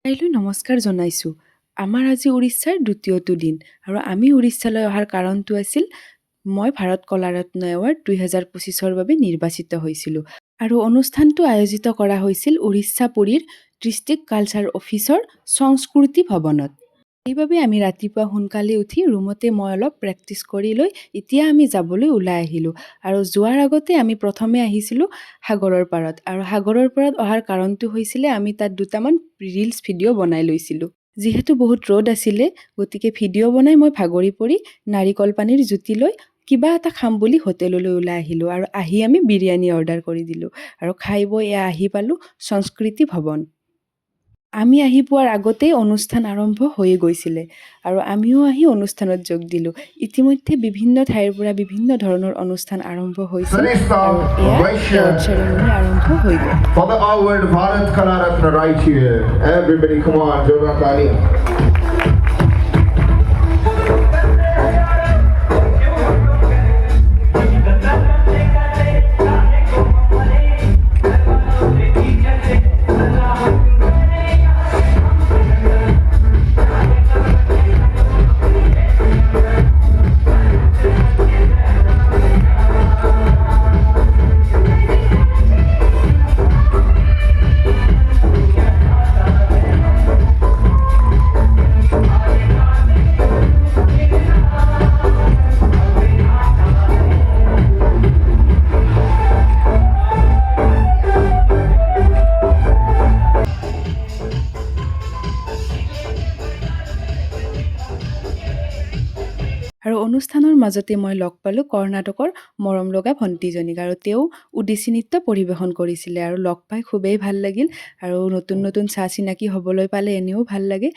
কাইলৈ নমস্কাৰ জনাইছোঁ। আমাৰ আজি উৰিষ্যাৰ দ্বিতীয়টো দিন আৰু আমি উৰিষ্যালৈ অহাৰ কাৰণটো আছিল মই ভাৰত কলাৰত্ন এৱাৰ্ড 2025ৰ বাবে নিৰ্বাচিত হৈছিলোঁ আৰু অনুষ্ঠানটো আয়োজিত কৰা হৈছিল উৰিষ্যা পুৰীৰ ডিষ্ট্ৰিক্ট কালচাৰ অফিচৰ সংস্কৃতি ভৱনত। সেইবাবে আমি ৰাতিপুৱা সোনকালে উঠি ৰুমতে মই অলপ প্ৰেক্টিছ কৰি লৈ এতিয়া আমি যাবলৈ ওলাই আহিলোঁ আৰু যোৱাৰ আগতে আমি প্ৰথমে আহিছিলোঁ সাগৰৰ পাৰত আৰু সাগৰৰ পাৰত অহাৰ কাৰণটো হৈছিলে আমি তাত দুটামান ৰিলছ ভিডিঅ' বনাই লৈছিলোঁ। যিহেতু বহুত ৰ'দ আছিলে গতিকে ভিডিঅ' বনাই মই ভাগৰি পৰি নাৰিকল পানীৰ জুতি লৈ কিবা এটা খাম বুলি হোটেললৈ ওলাই আহিলোঁ আৰু আহি আমি বিৰিয়ানী অৰ্ডাৰ কৰি দিলোঁ আৰু খাই বৈ এয়া আহি পালোঁ সংস্কৃতি ভৱন। আমি আহি পোৱাৰ আগতেই অনুষ্ঠান আৰম্ভ হৈ গৈছিলে আৰু আমিও আহি অনুষ্ঠানত যোগ দিলোঁ। ইতিমধ্যে বিভিন্ন ঠাইৰ পৰা বিভিন্ন ধৰণৰ অনুষ্ঠান আৰম্ভ হৈছিল আৰু এয়া এৱাৰ্ড চেৰেমনি আৰম্ভ হৈ গ'ল। For the award, Bharat Kala Ratna right here. Everybody come on, Jordan Tali. আৰু অনুষ্ঠানৰ মাজতে মই লগ পালোঁ কৰ্ণাটকৰ মৰম লগা ভণ্টিজনীক আৰু তেওঁ ওডিচী নৃত্য পৰিৱেশন কৰিছিলে আৰু লগ পাই খুবেই ভাল লাগিল আৰু নতুন নতুন চা চিনাকি হ'বলৈ পালে এনেও ভাল লাগে।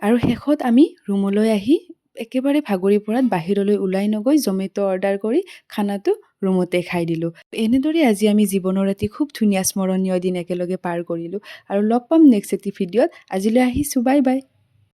আৰু শেষত আমি ৰুমলৈ আহি একেবাৰে ভাগৰি পৰাত বাহিৰলৈ ওলাই নগৈ জমেট' অৰ্ডাৰ কৰি খানাটো ৰুমতে খাই দিলোঁ। এনেদৰে আজি আমি জীৱনৰ এটি খুব ধুনীয়া স্মৰণীয় দিন একেলগে পাৰ কৰিলোঁ আৰু লগ পাম নেক্সট এটি ভিডিঅ'ত। আজিলৈ আহিছোঁ, বাই বাই।